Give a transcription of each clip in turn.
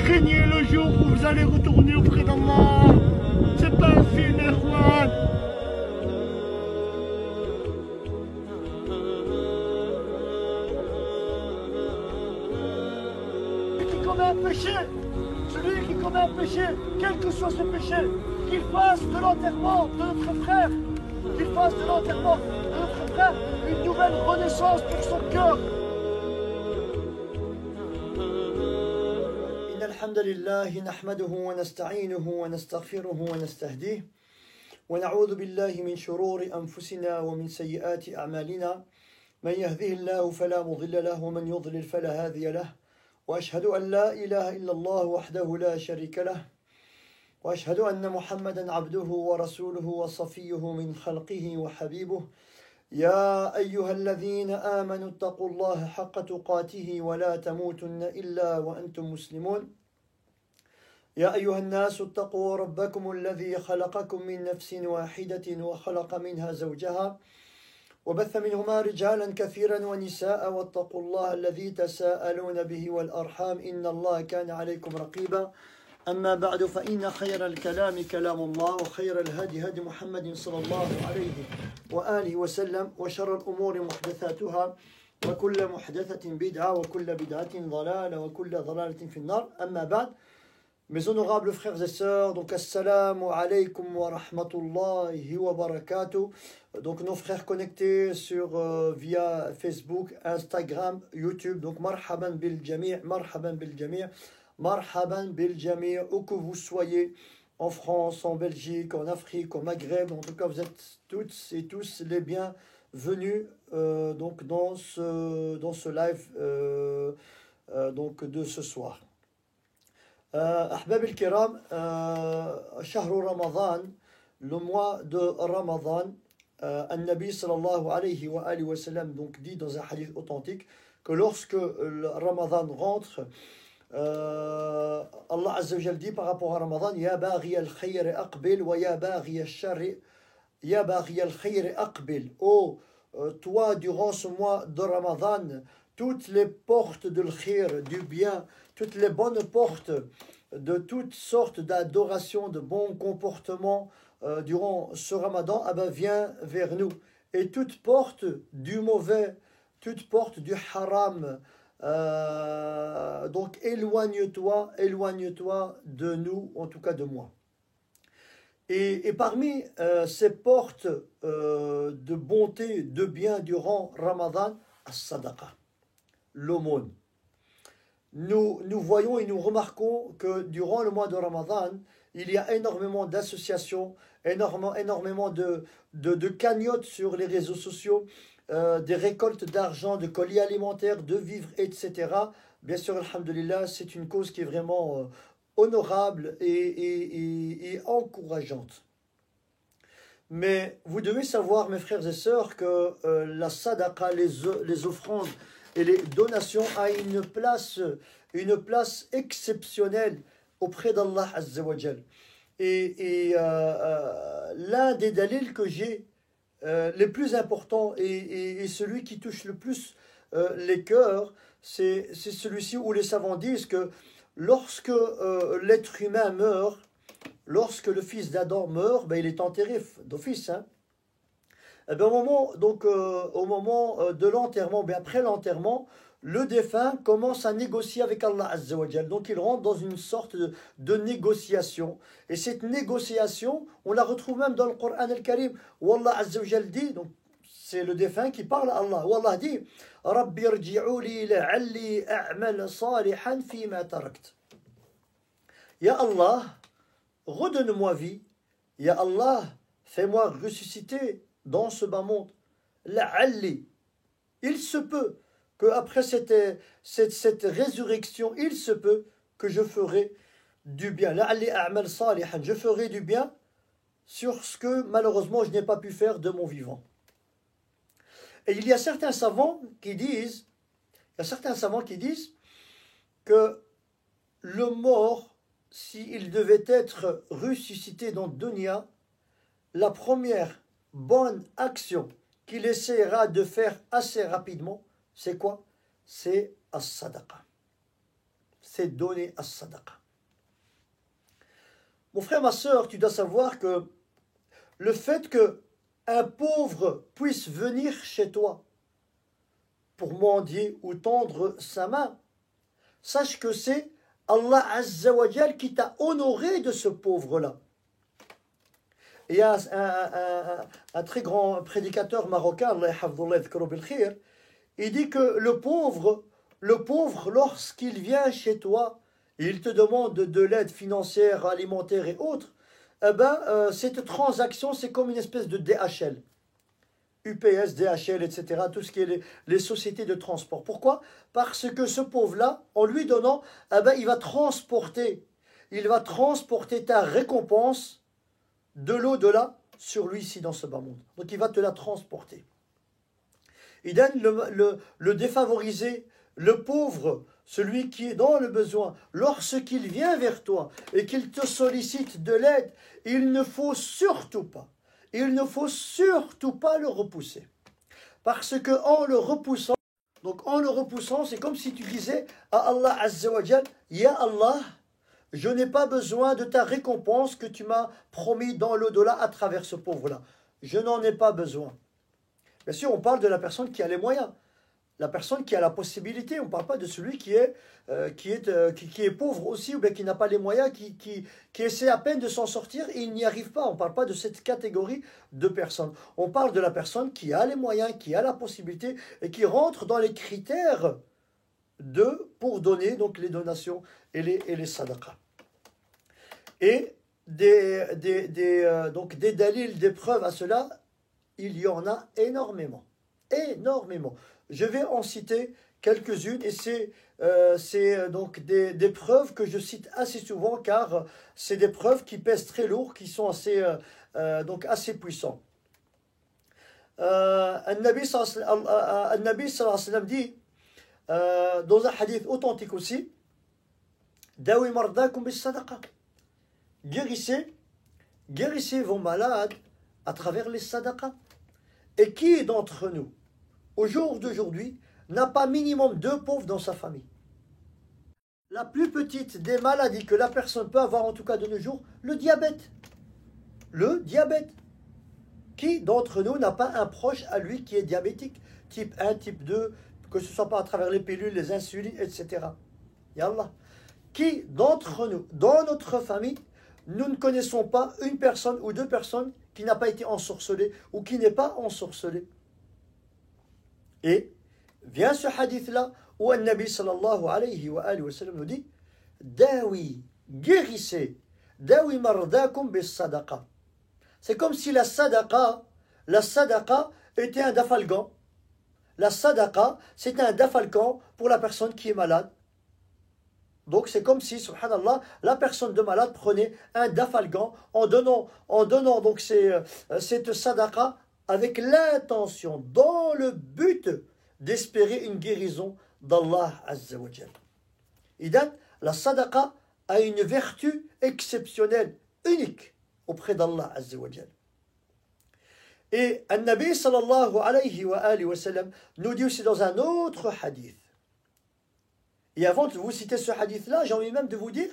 Craignez le jour où vous allez retourner auprès d'Allah. C'est pas un film, Erwan. Celui qui commet un péché, quel que soit ce péché, qu'il fasse de l'enterrement de notre frère, une nouvelle renaissance pour son cœur. الحمد لله نحمده ونستعينه ونستغفره ونستهديه ونعوذ بالله من شرور أنفسنا ومن سيئات أعمالنا من يهده الله فلا مضل له ومن يضلل فلا هادي له وأشهد أن لا إله إلا الله وحده لا شريك له وأشهد أن محمدا عبده ورسوله وصفيه من خلقه وحبيبه يا أيها الذين آمنوا اتقوا الله حق تقاته ولا تموتن إلا وأنتم مسلمون يا أيها الناس اتقوا ربكم الذي خلقكم من نفس واحدة وخلق منها زوجها وبث منهما رجالا كثيرا ونساء واتقوا الله الذي تساءلون به والأرحام إن الله كان عليكم رقيبا أما بعد فإن خير الكلام كلام الله وخير الهدي هدي محمد صلى الله عليه وآله وسلم وشر الأمور محدثاتها وكل محدثة بدعة وكل بدعة ضلالة وكل ضلالة في النار أما بعد. Mes honorables frères et sœurs, donc assalamu alaikum wa rahmatullahi wa barakatuh. Donc nos frères connectés sur via Facebook, Instagram, YouTube. Donc marhaban bil jami', où que vous soyez, en France, en Belgique, en Afrique, au Maghreb. En tout cas, vous êtes toutes et tous les bienvenus donc dans ce live donc de ce soir. أحباب الكرام شهر رمضان le mois de Ramadan النبي صلى الله عليه وآله وسلم donc dit dans un hadith authentique que lorsque le Ramadan rentre Allah Azza wa Jal dit par rapport à Ramadan يا باغي الخير أقبل ويا باغي الشر يا باغي الخير أقبل. Oh toi durant ce mois de Ramadan toutes les portes de l'khir, du bien, toutes les bonnes portes de toutes sortes d'adoration, de bons comportements durant ce Ramadan, viens vers nous. Et toute porte du mauvais, toute porte du haram, donc éloigne-toi de nous, en tout cas de moi. Et parmi ces portes de bonté, de bien durant Ramadan, as-sadaqa, l'aumône. Nous voyons et nous remarquons que durant le mois de Ramadan, il y a énormément d'associations, énormément de cagnottes sur les réseaux sociaux, des récoltes d'argent, de colis alimentaires, de vivres, etc. Bien sûr, alhamdulillah, c'est une cause qui est vraiment honorable et encourageante. Mais vous devez savoir, mes frères et sœurs, que la sadaqa, les offrandes, et les donations a une place exceptionnelle auprès d'Allah Azza wa Jal. Et l'un des dalils que j'ai les plus importants et celui qui touche le plus les cœurs, c'est celui-ci où les savants disent que lorsque l'être humain meurt, lorsque le fils d'Adam meurt, il est enterré d'office, hein. Au moment de l'enterrement, après l'enterrement, le défunt commence à négocier avec Allah Azza wa Jal. Donc il rentre dans une sorte de négociation. Et cette négociation, on la retrouve même dans le Coran al-Karim, où Allah Azza wa Jal dit, donc c'est le défunt qui parle à Allah, où Allah dit « Rabbi irji'uli la'alli a'mal salihan fima tarakt » Ya Allah, redonne-moi vie. Ya Allah, fais-moi ressusciter dans ce bas monde. La'alli. Il se peut qu'après cette résurrection, il se peut que je ferai du bien. لعلي أعمل صالحا. Je ferai du bien sur ce que malheureusement je n'ai pas pu faire de mon vivant. Et il y a certains savants qui disent, que le mort, s'il devait être ressuscité dans Dunya, la première bonne action qu'il essaiera de faire assez rapidement, c'est quoi? C'est as-sadaqa. C'est donner as-sadaqa. Mon frère, ma soeur, tu dois savoir que le fait qu'un pauvre puisse venir chez toi pour mendier ou tendre sa main, sache que c'est Allah Azza wa Jal qui t'a honoré de ce pauvre-là. Il y a un très grand prédicateur marocain, Allah yahfadhullah yadhkuru bil khir, il dit que le pauvre, lorsqu'il vient chez toi, il te demande de l'aide financière, alimentaire et autres, cette transaction, c'est comme une espèce de DHL. UPS, DHL, etc., tout ce qui est les sociétés de transport. Pourquoi? Parce que ce pauvre-là, en lui donnant, il va transporter ta récompense de l'au-delà sur lui ici dans ce bas monde. Donc il va te la transporter. Il donne le défavorisé, le pauvre, celui qui est dans le besoin, lorsqu'il vient vers toi et qu'il te sollicite de l'aide, il ne faut surtout pas le repousser. Parce que en le repoussant, c'est comme si tu disais à Allah Azza wa Jal, Ya Allah, je n'ai pas besoin de ta récompense que tu m'as promis dans l'au-delà à travers ce pauvre-là. Je n'en ai pas besoin. Bien sûr, on parle de la personne qui a les moyens, la personne qui a la possibilité. On ne parle pas de celui qui est pauvre aussi, ou bien qui n'a pas les moyens, qui essaie à peine de s'en sortir et il n'y arrive pas. On ne parle pas de cette catégorie de personnes. On parle de la personne qui a les moyens, qui a la possibilité et qui rentre dans les critères pour donner donc les donations et les sadaqas. Et des dalils, des preuves à cela, il y en a énormément. Énormément. Je vais en citer quelques-unes et c'est donc des preuves que je cite assez souvent car c'est des preuves qui pèsent très lourd, qui sont assez puissants. An-Nabi sallallahu alayhi wa sallam dit dans un hadith authentique aussi, Dawi mardakum bis sadaqa. Guérissez vos malades à travers les sadaqas. Et qui d'entre nous, au jour d'aujourd'hui, n'a pas minimum 2 pauvres dans sa famille? La plus petite des maladies que la personne peut avoir, en tout cas de nos jours, le diabète. Le diabète. Qui d'entre nous n'a pas un proche à lui qui est diabétique? Type 1, type 2, que ce soit pas à travers les pilules, les insulines, etc. Yallah. Qui d'entre nous, dans notre famille, nous ne connaissons pas une personne ou 2 personnes qui n'a pas été ensorcelée ou qui n'est pas ensorcelée? Et vient ce hadith-là où un Nabi sallallahu alayhi wa sallam nous dit Dawi, guérissez, Dawi mardakum bis sadaqa. C'est comme si la sadaqa était un dafalgan. La sadaqa, c'est un dafalgan pour la personne qui est malade. Donc c'est comme si, subhanallah, la personne de malade prenait un dafalgan en donnant donc cette sadaqa avec l'intention, dans le but d'espérer une guérison d'Allah Azza wa Jal. Idan, la sadaqa a une vertu exceptionnelle, unique auprès d'Allah Azza wa Jal. Et An-Nabi sallallahu alayhi wa sallam nous dit aussi dans un autre hadith. Et avant de vous citer ce hadith-là, j'ai envie même de vous dire,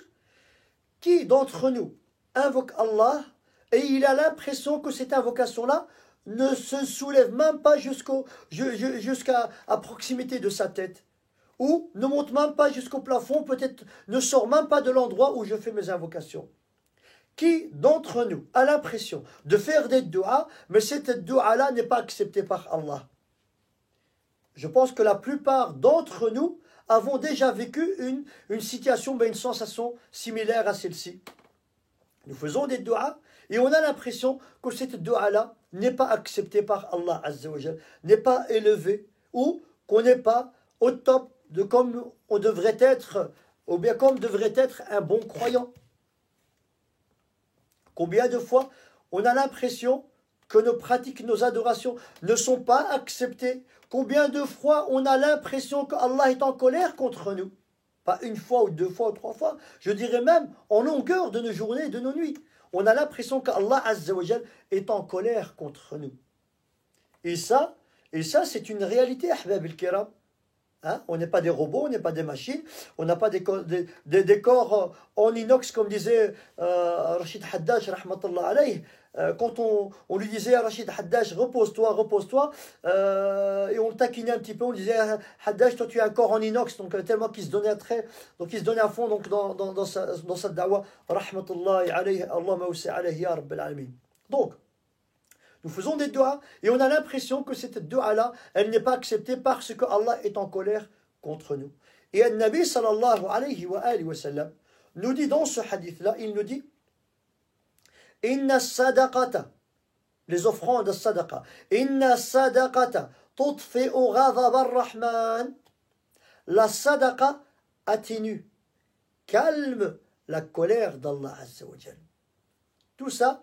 qui d'entre nous invoque Allah et il a l'impression que cette invocation-là ne se soulève même pas jusqu'à proximité de sa tête, ou ne monte même pas jusqu'au plafond, peut-être ne sort même pas de l'endroit où je fais mes invocations. Qui d'entre nous a l'impression de faire des du'as, mais cette du'a-là n'est pas acceptée par Allah? Je pense que la plupart d'entre nous avons déjà vécu une situation, une sensation similaire à celle-ci. Nous faisons des du'as et on a l'impression que cette du'a-là n'est pas acceptée par Allah Azza wa Jal, n'est pas élevée, ou qu'on n'est pas au top de comme on devrait être, ou bien comme devrait être un bon croyant. Combien de fois on a l'impression que nos pratiques, nos adorations ne sont pas acceptées? Combien de fois on a l'impression qu'Allah est en colère contre nous? Pas une fois ou deux fois ou trois fois, je dirais même en longueur de nos journées et de nos nuits. On a l'impression qu'Allah Azza wa Jal est en colère contre nous. Et ça c'est une réalité, ahbab al-kiram. Hein? On n'est pas des robots, on n'est pas des machines, on n'a pas des corps en inox, comme disait Rachid Haddad, rahmatullah alayh. Quand on lui disait à Rachid Haddad, repose-toi, repose-toi, et on le taquinait un petit peu, on lui disait, Haddad, toi tu as un corps en inox, donc tellement qu'il se donnait donc il se donnait à fond donc, dans sa da'wa, rahmatullah alayh, Allahumma wasi alayhi ya rabbil alamin. Donc, nous faisons des doigts et on a l'impression que cette doigt-là, elle n'est pas acceptée parce que Allah est en colère contre nous. Et le Nabi sallallahu alayhi wa sallam nous dit dans ce hadith-là, il nous dit Inna sadaqata, les offrandes de sadaqa, Inna sadaqata tutfi'u ghadab ar-Rahman. La sadaqa atténue, calme la colère d'Allah Azza wa Jal. Tout ça,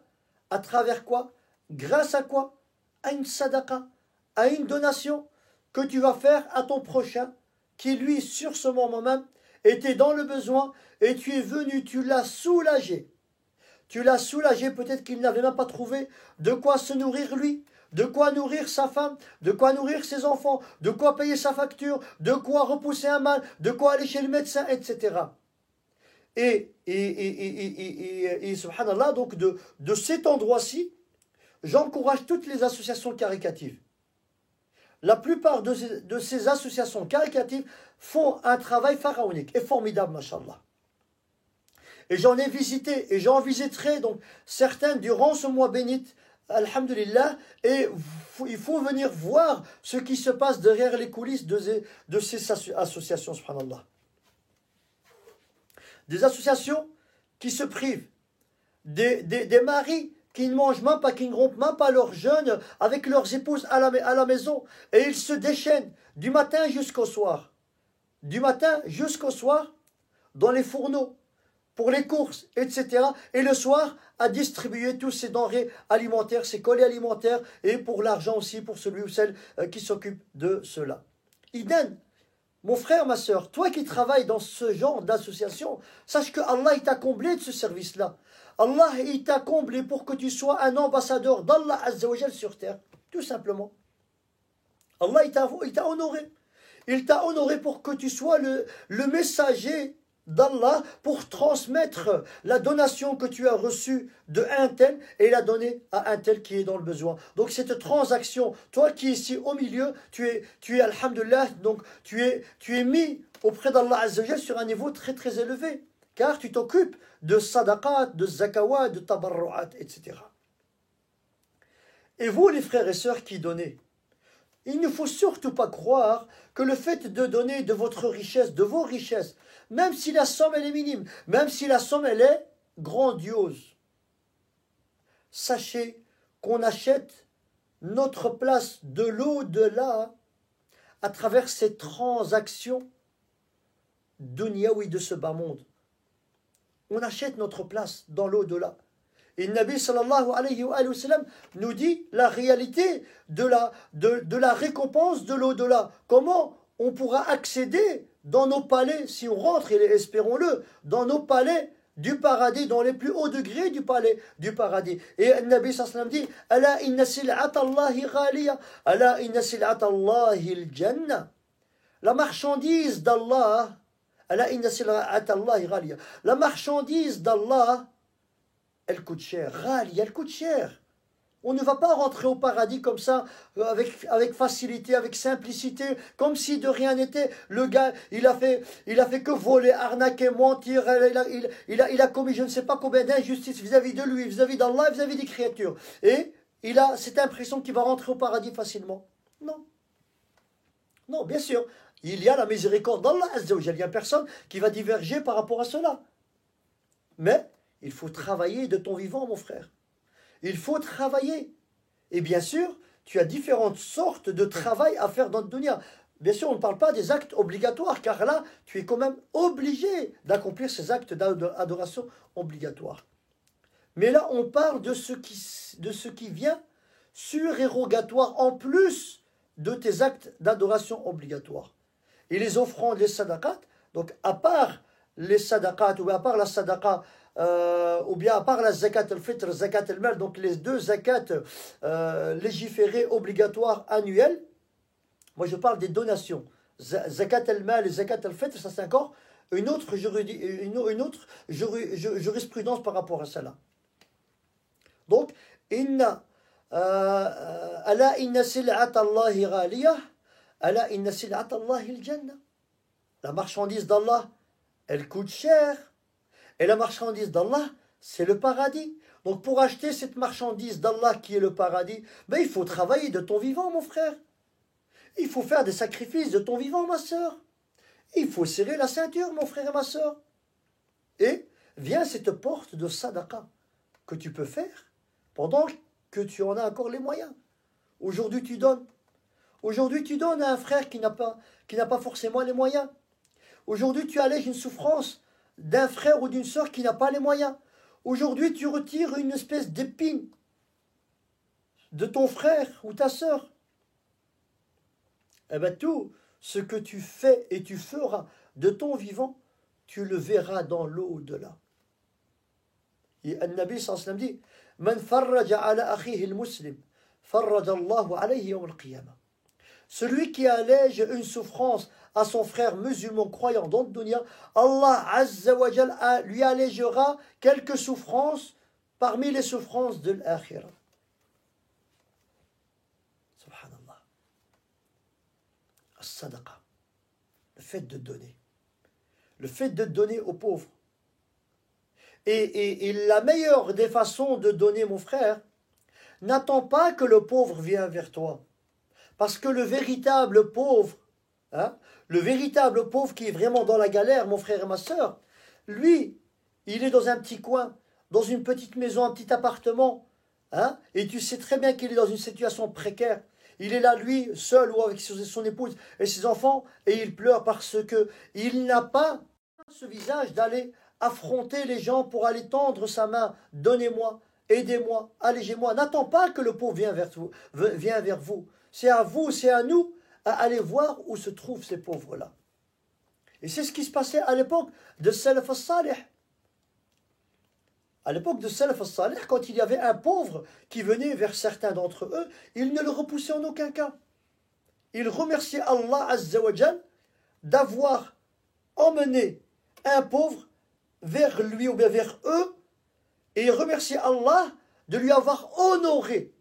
à travers quoi? Grâce à quoi? À une sadaqa, à une donation que tu vas faire à ton prochain, qui lui, sur ce moment même, était dans le besoin, et tu es venu, tu l'as soulagé. Tu l'as soulagé, peut-être qu'il n'avait même pas trouvé de quoi se nourrir lui, de quoi nourrir sa femme, de quoi nourrir ses enfants, de quoi payer sa facture, de quoi repousser un mal, de quoi aller chez le médecin, etc. Et subhanallah, donc de cet endroit-ci, j'encourage toutes les associations caritatives. La plupart de ces associations caritatives font un travail pharaonique et formidable, mashallah. Et j'en ai visité et j'en visiterai donc certaines durant ce mois béni, alhamdulillah, et il faut venir voir ce qui se passe derrière les coulisses de ces associations, subhanallah. Des associations qui se privent, des maris qui ne mangent même pas, qui ne rompent même pas leur jeûne avec leurs épouses à la maison, et ils se déchaînent du matin jusqu'au soir. Du matin jusqu'au soir, dans les fourneaux, pour les courses, etc. Et le soir, à distribuer tous ces denrées alimentaires, ces colis alimentaires, et pour l'argent aussi, pour celui ou celle qui s'occupe de cela. Idem, mon frère, ma soeur, toi qui travailles dans ce genre d'association, sache que Allah t'a comblé de ce service-là. Allah il t'a comblé pour que tu sois un ambassadeur d'Allah Azza wa Jal sur terre, tout simplement. Allah il t'a honoré. Il t'a honoré pour que tu sois le messager d'Allah pour transmettre la donation que tu as reçue de un tel et la donner à un tel qui est dans le besoin. Donc cette transaction, toi qui es ici au milieu, tu es alhamdulillah, donc tu es mis auprès d'Allah Azza wa Jal sur un niveau très très élevé. Car tu t'occupes de sadaqat, de zakawat, de tabarru'at, etc. Et vous, les frères et sœurs qui donnez, il ne faut surtout pas croire que le fait de donner de votre richesse, de vos richesses, même si la somme elle est minime, même si la somme elle est grandiose, sachez qu'on achète notre place de l'au-delà à travers ces transactions dunyaoui de ce bas monde. On achète notre place dans l'au-delà. Et le Nabi sallallahu alayhi wa sallam nous dit la réalité de la récompense de l'au-delà. Comment on pourra accéder dans nos palais, si on rentre, et espérons-le, dans nos palais du paradis, dans les plus hauts degrés du palais du paradis. Et le Nabi sallallahu alayhi wa sallam dit Ala inna sil'ata Allahi ghaliya, ala inna sil'ata Allahi al-jannah. La marchandise d'Allah, la marchandise d'Allah, elle coûte cher. Elle coûte cher. On ne va pas rentrer au paradis comme ça, avec facilité, avec simplicité, comme si de rien n'était. Le gars, il a fait que voler, arnaquer, mentir. Il a commis je ne sais pas combien d'injustices vis-à-vis de lui, vis-à-vis d'Allah, vis-à-vis des créatures. Et il a cette impression qu'il va rentrer au paradis facilement. Non. Non, bien sûr. Il y a la miséricorde d'Allah Azza wa Jal. Il n'y a personne qui va diverger par rapport à cela. Mais il faut travailler de ton vivant, mon frère. Il faut travailler. Et bien sûr, tu as différentes sortes de travail à faire dans le dunya. Bien sûr, on ne parle pas des actes obligatoires, car là, tu es quand même obligé d'accomplir ces actes d'adoration obligatoires. Mais là, on parle de ce qui vient surérogatoire en plus de tes actes d'adoration obligatoires. Et les offrandes, les sadaqat, donc à part les sadaqat, ou à part la sadaqa, ou bien à part la zakat al-fitr, zakat al-mal, donc les deux zakats légiférés obligatoires annuels, moi je parle des donations. Zakat al-mal et zakat al-fitr, ça c'est encore une autre jurisprudence par rapport à cela. Donc, ala inna sil'at Allahi ghaliyah, ala inna sil'at Allahi al-jannah. La marchandise d'Allah, elle coûte cher. Et la marchandise d'Allah, c'est le paradis. Donc pour acheter cette marchandise d'Allah qui est le paradis, ben, il faut travailler de ton vivant, mon frère. Il faut faire des sacrifices de ton vivant, ma soeur. Il faut serrer la ceinture, mon frère et ma soeur. Et vient cette porte de sadaqa que tu peux faire pendant que tu en as encore les moyens. Aujourd'hui, tu donnes. Aujourd'hui, tu donnes à un frère qui n'a pas forcément les moyens. Aujourd'hui, tu allèges une souffrance d'un frère ou d'une sœur qui n'a pas les moyens. Aujourd'hui, tu retires une espèce d'épine de ton frère ou ta sœur. Eh bien, tout ce que tu fais et tu feras de ton vivant, tu le verras dans l'au-delà. Et An-Nabi sallallahu alayhi wa sallam dit, Man farraja ala akhihi al-muslim, farraja Allahu alayhi yawm al-qiyamah. Celui qui allège une souffrance à son frère musulman croyant dans le dunya, Allah Azza wa Jal lui allégera quelques souffrances parmi les souffrances de l'akhirah. Subhanallah. As-sadaqa. Le fait de donner. Le fait de donner aux pauvres. Et la meilleure des façons de donner, mon frère, n'attends pas que le pauvre vienne vers toi. Parce que le véritable pauvre, le véritable pauvre qui est vraiment dans la galère, mon frère et ma soeur, lui, il est dans un petit coin, dans une petite maison, un petit appartement, et tu sais très bien qu'il est dans une situation précaire. Il est là, lui, seul ou avec son épouse et ses enfants, et il pleure parce qu'il n'a pas ce visage d'aller affronter les gens pour aller tendre sa main. Donnez-moi, aidez-moi, allégez-moi. N'attends pas que le pauvre vienne vers vous. C'est à vous, c'est à nous, à aller voir où se trouvent ces pauvres-là. Et c'est ce qui se passait à l'époque de Salaf al-Salih. À l'époque de Salaf al-Salih, quand il y avait un pauvre qui venait vers certains d'entre eux, il ne le repoussait en aucun cas. Il remerciait Allah Azza wa Jal d'avoir emmené un pauvre vers lui ou bien vers eux, et il remerciait Allah de lui avoir honoré,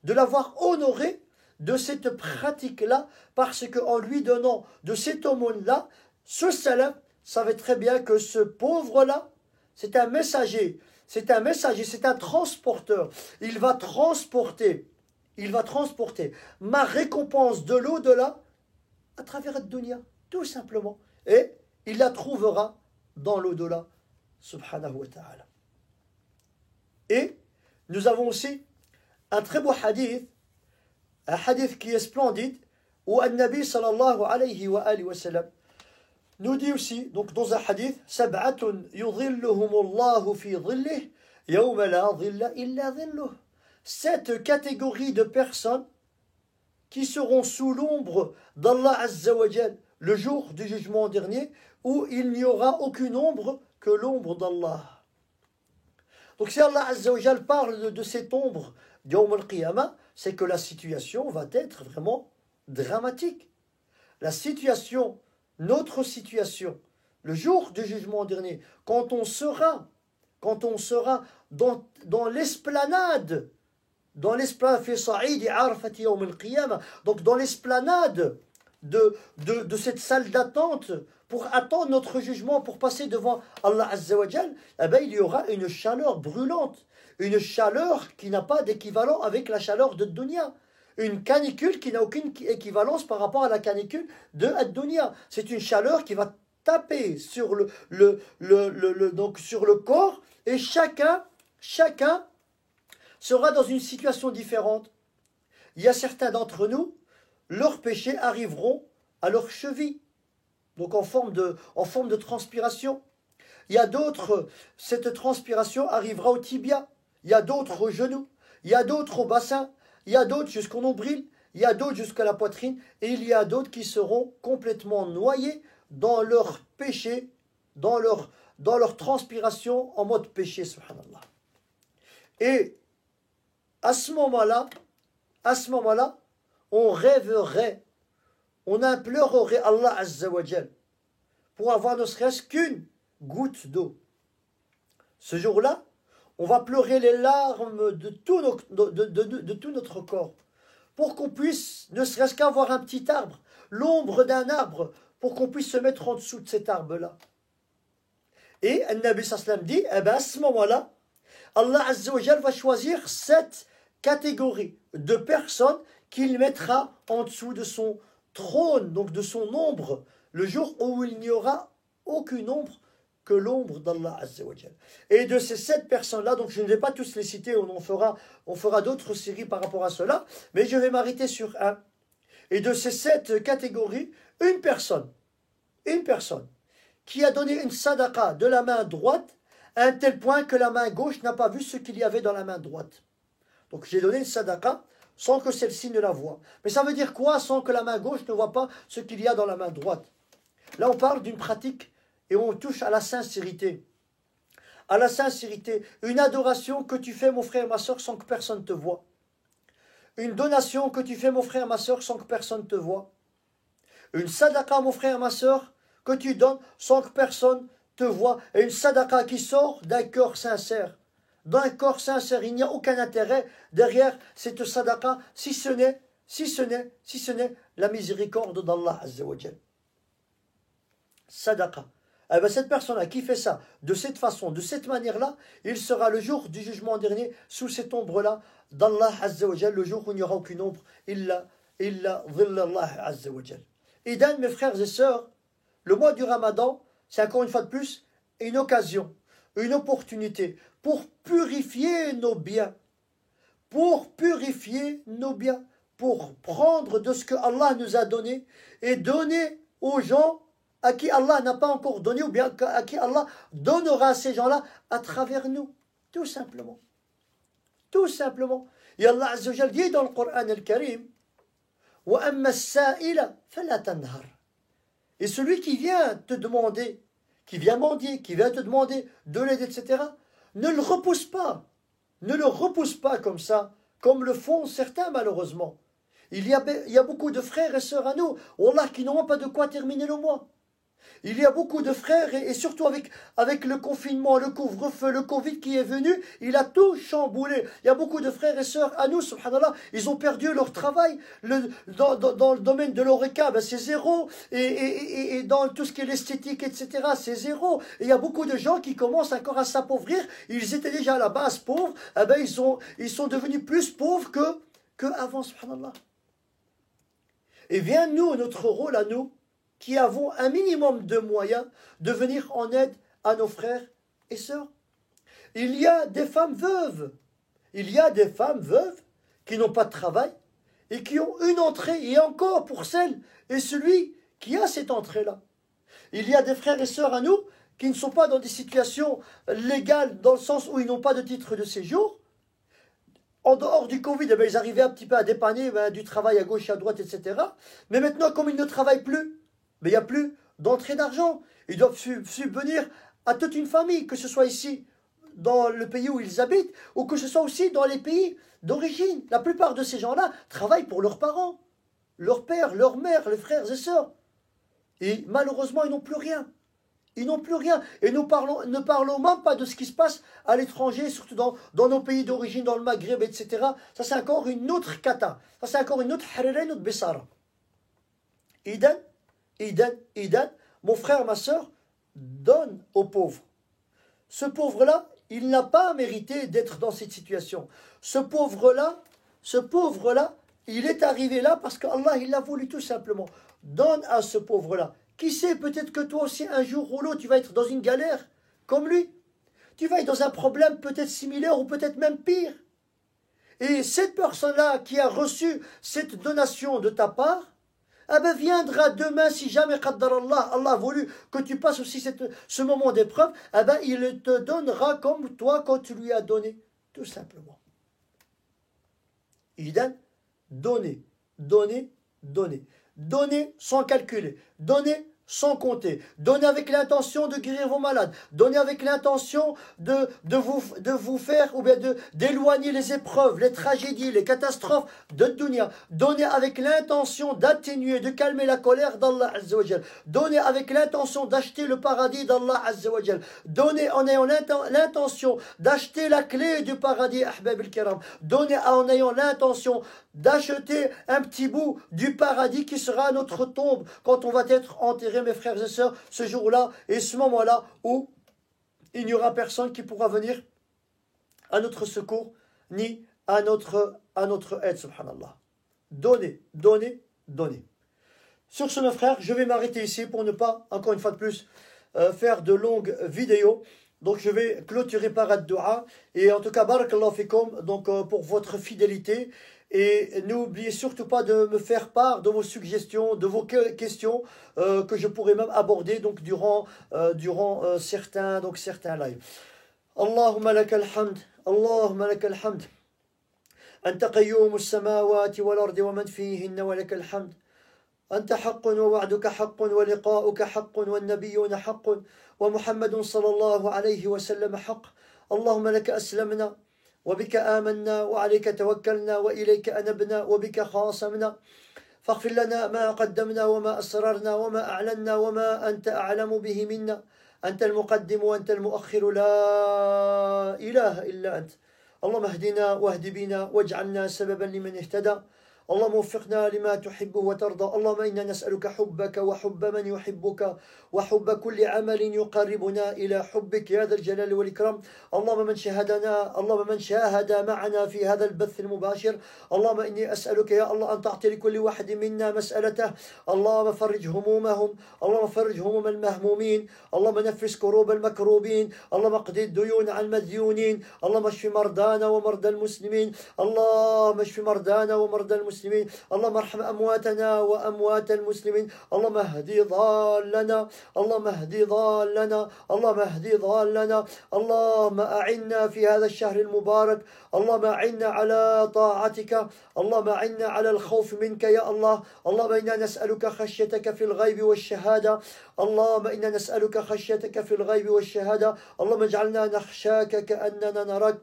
de l'avoir honoré de cette pratique-là, parce qu'en lui donnant de cette aumône-là, ce salaf savait très bien que ce pauvre-là, c'est un messager, c'est un transporteur. Il va transporter ma récompense de l'au-delà à travers la dunya, tout simplement. Et il la trouvera dans l'au-delà, subhanahu wa ta'ala. Et nous avons aussi un très beau hadith, un hadith qui est splendide, où An-Nabi sallallahu alayhi wa sallam nous dit aussi, donc dans un hadith, Sab'atun yudhilluhumullahu fi dhillih, yawma la dhilla illa dhilluh. 7 catégories de personnes qui seront sous l'ombre d'Allah Azza wa Jal le jour du jugement dernier, où il n'y aura aucune ombre que l'ombre d'Allah. Donc si Allah Azza wa Jal parle de cette ombre Yawm al-Qiyamah, c'est que la situation va être vraiment dramatique. La situation, notre situation, le jour du jugement dernier, quand on sera dans l'esplanade, fi sa'id Arafat Yawm al-Qiyamah, donc dans l'esplanade de cette salle d'attente pour attendre notre jugement, pour passer devant Allah Azza wa Jal, eh bien, il y aura une chaleur brûlante, une chaleur qui n'a pas d'équivalent avec la chaleur de Dunya, une canicule qui n'a aucune équivalence par rapport à la canicule de Dunya. C'est une chaleur qui va taper sur donc sur le corps, et chacun sera dans une situation différente. Il y a certains d'entre nous, leurs péchés arriveront à leur cheville, donc en forme de transpiration. Il y a d'autres, cette transpiration arrivera au tibia. il y a d'autres aux genoux, il y a d'autres au bassin, il y a d'autres jusqu'au nombril, il y a d'autres jusqu'à la poitrine, et il y a d'autres qui seront complètement noyés dans leur péché, dans leur transpiration en mode péché, subhanallah. Et à ce moment-là, on rêverait, on implorerait Allah Azza wa Jal pour avoir ne serait-ce qu'une goutte d'eau. Ce jour-là, on va pleurer les larmes de tout notre corps pour qu'on puisse, ne serait-ce qu'avoir un petit arbre, l'ombre d'un arbre, pour qu'on puisse se mettre en dessous de cet arbre-là. Et le Nabi sallam dit, eh ben à ce moment-là, Allah Azza wa Jal va choisir 7 catégories de personnes qu'il mettra en dessous de son trône, donc de son ombre, le jour où il n'y aura aucune ombre que l'ombre d'Allah Azza wa Jal. Et de ces 7 personnes-là, donc je ne vais pas tous les citer, on fera d'autres séries par rapport à cela, mais je vais m'arrêter sur un. Et de ces 7 catégories, une personne qui a donné une sadaqa de la main droite à un tel point que la main gauche n'a pas vu ce qu'il y avait dans la main droite. Donc j'ai donné une sadaqa sans que celle-ci ne la voie. Mais ça veut dire quoi sans que la main gauche ne voit pas ce qu'il y a dans la main droite? Là on parle d'une pratique et on touche à la sincérité. À la sincérité, une adoration que tu fais mon frère et ma soeur sans que personne te voie. Une donation que tu fais mon frère et ma soeur sans que personne te voie. Une sadaqa mon frère et ma soeur que tu donnes sans que personne te voie. Et une sadaqa qui sort d'un cœur sincère. D'un corps sincère, il n'y a aucun intérêt derrière cette sadaqa, si ce n'est la miséricorde d'Allah Azza wa Jal. Sadaqa. Eh bien, cette personne-là qui fait ça de cette façon, de cette manière-là, il sera le jour du jugement dernier sous cette ombre-là d'Allah Azza wa Jal, le jour où il n'y aura aucune ombre, illa dhillallah Azza wa Jal. Et mes frères et sœurs, le mois du Ramadan, c'est encore une fois de plus une occasion, une opportunité pour purifier nos biens, pour prendre de ce que Allah nous a donné et donner aux gens à qui Allah n'a pas encore donné ou bien à qui Allah donnera à ces gens-là à travers nous, tout simplement. Tout simplement. Et Allah Azza wa Jal dit dans le Coran al-Karim, وَأَمَّا السَّائِلَ فَلَا تَنْهَرْ. Et celui qui vient te demander, qui vient mendier, qui vient te demander de l'aide, etc., ne le repousse pas. Ne le repousse pas comme ça, comme le font certains malheureusement. Il y a beaucoup de frères et sœurs à nous, wallah, qui n'ont pas de quoi terminer le mois. Il y a beaucoup de frères, et surtout avec le confinement, le couvre-feu, le Covid qui est venu, il a tout chamboulé. Il y a beaucoup de frères et sœurs à nous, subhanallah, ils ont perdu leur travail. Dans le domaine de l'oreca, ben c'est zéro. Et dans tout ce qui est l'esthétique, etc., c'est zéro. Et il y a beaucoup de gens qui commencent encore à s'appauvrir. Ils étaient déjà à la base pauvres. Eh ben ils sont devenus plus pauvres que avant, subhanallah. Et bien nous, notre rôle à nous, qui avons un minimum de moyens de venir en aide à nos frères et sœurs. Il y a des femmes veuves. Il y a des femmes veuves qui n'ont pas de travail et qui ont une entrée, et encore pour celle et celui qui a cette entrée-là. Il y a des frères et sœurs à nous qui ne sont pas dans des situations légales dans le sens où ils n'ont pas de titre de séjour. En dehors du Covid, eh bien, ils arrivaient un petit peu à dépanner du travail à gauche et à droite, etc. Mais maintenant, comme ils ne travaillent plus, mais il n'y a plus d'entrée d'argent. Ils doivent subvenir à toute une famille, que ce soit ici, dans le pays où ils habitent, ou que ce soit aussi dans les pays d'origine. La plupart de ces gens-là travaillent pour leurs parents, leur père, leur mère, les frères et sœurs. Et malheureusement, ils n'ont plus rien. Ils n'ont plus rien. Et ne parlons même pas de ce qui se passe à l'étranger, surtout dans nos pays d'origine, dans le Maghreb, etc. Ça, c'est encore une autre kata. Ça, c'est encore une autre harira, une autre bessara. Idan, mon frère, ma soeur, donne aux pauvres. Ce pauvre-là, il n'a pas mérité d'être dans cette situation. Ce pauvre-là, il est arrivé là parce qu'Allah, il l'a voulu tout simplement. Donne à ce pauvre-là. Qui sait, peut-être que toi aussi, un jour ou l'autre, tu vas être dans une galère, comme lui. Tu vas être dans un problème peut-être similaire ou peut-être même pire. Et cette personne-là qui a reçu cette donation de ta part, eh ben viendra demain, si jamais Allah a voulu que tu passes aussi ce moment d'épreuve, eh ben il te donnera comme toi quand tu lui as donné. tout simplement. Idan, donner, donner, donner. Donner sans calculer, donner sans compter, donner avec l'intention de guérir vos malades, donner avec l'intention de vous faire ou bien d'éloigner les épreuves, les tragédies, les catastrophes de dunya, donner avec l'intention d'atténuer, de calmer la colère d'Allah Azza wa Jal, donner avec l'intention d'acheter le paradis d'Allah Azza wa Jal, donner en ayant l'intention d'acheter la clé du paradis Ahbab al-Kiram, donner en ayant l'intention d'acheter un petit bout du paradis qui sera notre tombe quand on va être enterré, mes frères et sœurs, ce jour-là et ce moment-là où il n'y aura personne qui pourra venir à notre secours ni à notre aide, subhanallah. Donnez, donnez, donnez. Sur ce, mes frères, je vais m'arrêter ici pour ne pas, encore une fois de plus, faire de longues vidéos. Donc je vais clôturer par ad-dua. Et en tout cas, barakallahu fikum, donc pour votre fidélité. Et n'oubliez surtout pas de me faire part de vos suggestions, de vos questions que je pourrais même aborder donc durant certains lives. Allahumma lakal hamd, Allahumma lakal hamd. Anta qayyum as-samawati wal ardi wa man fihinna wa lakal hamd. أنت حق ووعدك حق ولقاؤك حق والنبيون حق ومحمد صلى الله عليه وسلم حق. اللهم لك أسلمنا وبك آمنا وعليك توكلنا وإليك أنبنا وبك خاصمنا فاغفر لنا ما قدمنا وما أسررنا وما أعلنا وما أنت أعلم به منا. أنت المقدم وأنت المؤخر لا إله إلا أنت. اللهم اهدنا واهد بنا واجعلنا سببا لمن اهتدى. اللهم وفقنا لما تحب وترضى. اللهم إنا نسألك حبك وحب من يحبك وحب كل عمل يقربنا إلى حبك يا ذا الجلال والإكرام. اللهم من شاهد معنا في هذا البث المباشر، اللهم إني أسألك يا الله أن تعطي لكل واحد منا مسألته. اللهم فرج همومهم، اللهم فرج هموم المهمومين، اللهم نفس كروب المكروبين، اللهم اقضي الديون عن المديونين، اللهم اشف مرضانا ومرضى المسلمين، اللهم اشف مرضانا ومرضى المسلمين، اللهم ارحم أمواتنا وأموات المسلمين، اللهم اهدي ضالنا، اللهم اهدي ضالنا، اللهم اهدي ضالنا، اللهم أعنا في هذا الشهر المبارك، اللهم أعنا على طاعتك، اللهم أعنا على الخوف منك يا الله. اللهم إنا نسألك خشيتك في الغيب والشهادة، اللهم إنا نسألك خشيتك في الغيب والشهادة، اللهم اجعلنا نخشاك كأننا نراك.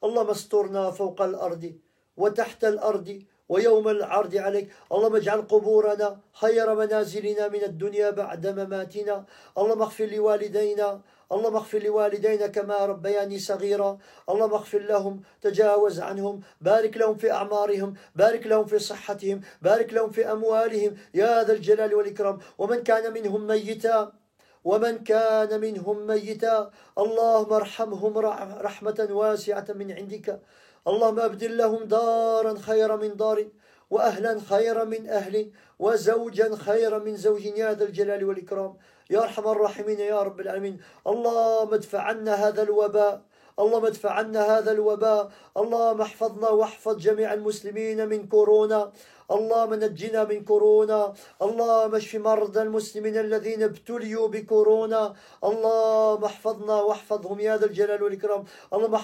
اللهم استرنا فوق الأرض وتحت الأرض ويوم العرض عليك. اللهم اجعل قبورنا خير منازلنا من الدنيا بعد مماتنا. اللهم اغفر لوالدينا، اللهم اغفر لوالدينا كما ربياني صغيرا. اللهم اغفر لهم، تجاوز عنهم، بارك لهم في أعمارهم، بارك لهم في صحتهم، بارك لهم في أموالهم يا ذا الجلال والإكرام. ومن كان منهم ميتا اللهم ارحمهم رحمة واسعة من عندك. اللهم أبدل لهم دارا خيرا من دار وأهلا خيرا من أهل وزوجا خيرا من زوج يا ذا الجلال والإكرام يا أرحم الراحمين يا رب العالمين. اللهم ادفع عنا هذا الوباء، اللهم ادفع عنا هذا الوباء. اللهم احفظنا واحفظ جميع المسلمين من كورونا. اللهم نجنا من كورونا. اللهم اشف مرضى المسلمين الذين ابتليوا بكورونا. اللهم احفظنا واحفظهم يا ذا الجلال والإكرام. اللهم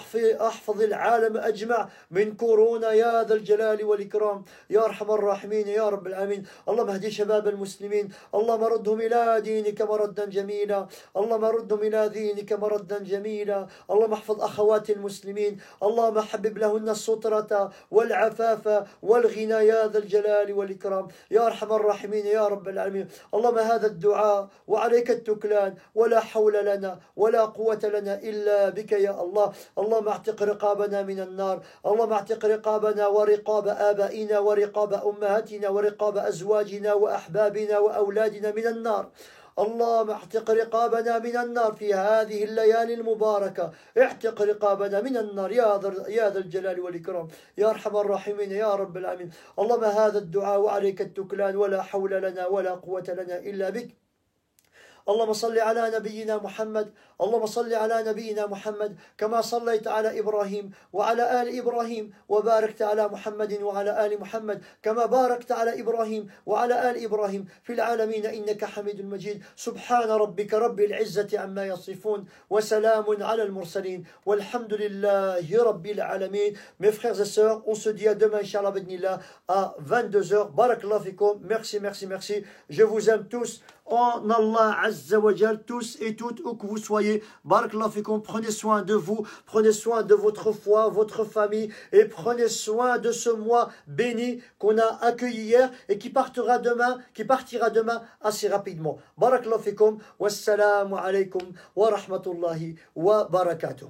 احفظ العالم أجمع من كورونا يا ذا الجلال والإكرام يا أرحم الراحمين يا رب العالمين. اللهم اهدي شباب المسلمين، اللهم ردهم إلى دينك مردا جميلا، اللهم ردهم إلى دينك مردا جميلا. اللهم احفظ أخوات المسلمين، اللهم حبب لهن السترة والعفاف والغنى يا ذا الجلال والإكرام يا أرحم الراحمين يا رب العالمين. اللهم هذا الدعاء وعليك التكلان، ولا حول لنا ولا قوة لنا إلا بك يا الله. اللهم اعتق رقابنا من النار، اللهم اعتق رقابنا ورقاب آبائنا ورقاب أمهاتنا ورقاب أزواجنا وأحبابنا وأولادنا من النار. اللهم اعتق رقابنا من النار في هذه الليالي المباركة، اعتق رقابنا من النار يا ذا الجلال والإكرام يا أرحم الراحمين يا رب العالمين. اللهم هذا الدعاء وعليك التكلان، ولا حول لنا ولا قوة لنا إلا بك. اللهم صل على نبينا محمد اللهم صل على نبينا محمد كما صليت على إبراهيم وعلى آل إبراهيم وباركت على محمد وعلى آل محمد كما باركت على إبراهيم وعلى آل إبراهيم في العالمين إنك حميد مجيد سبحان ربك رب العزة عما يصفون وسلام على المرسلين والحمد لله رب العالمين. Mes frères et sœurs, on se dit à demain Inch'Allah Bidnillah à 22h. Barakallahu fikum. Merci. Je vous aime tous en Allah Azza wa Jal, tous et toutes où que vous soyez. Barakallahu fikum. Prenez soin de vous, prenez soin de votre foi, votre famille et prenez soin de ce mois béni qu'on a accueilli hier et qui partira demain assez rapidement. Barakallahu fikum. Wassalamu alaikum wa rahmatullahi wa barakatuh.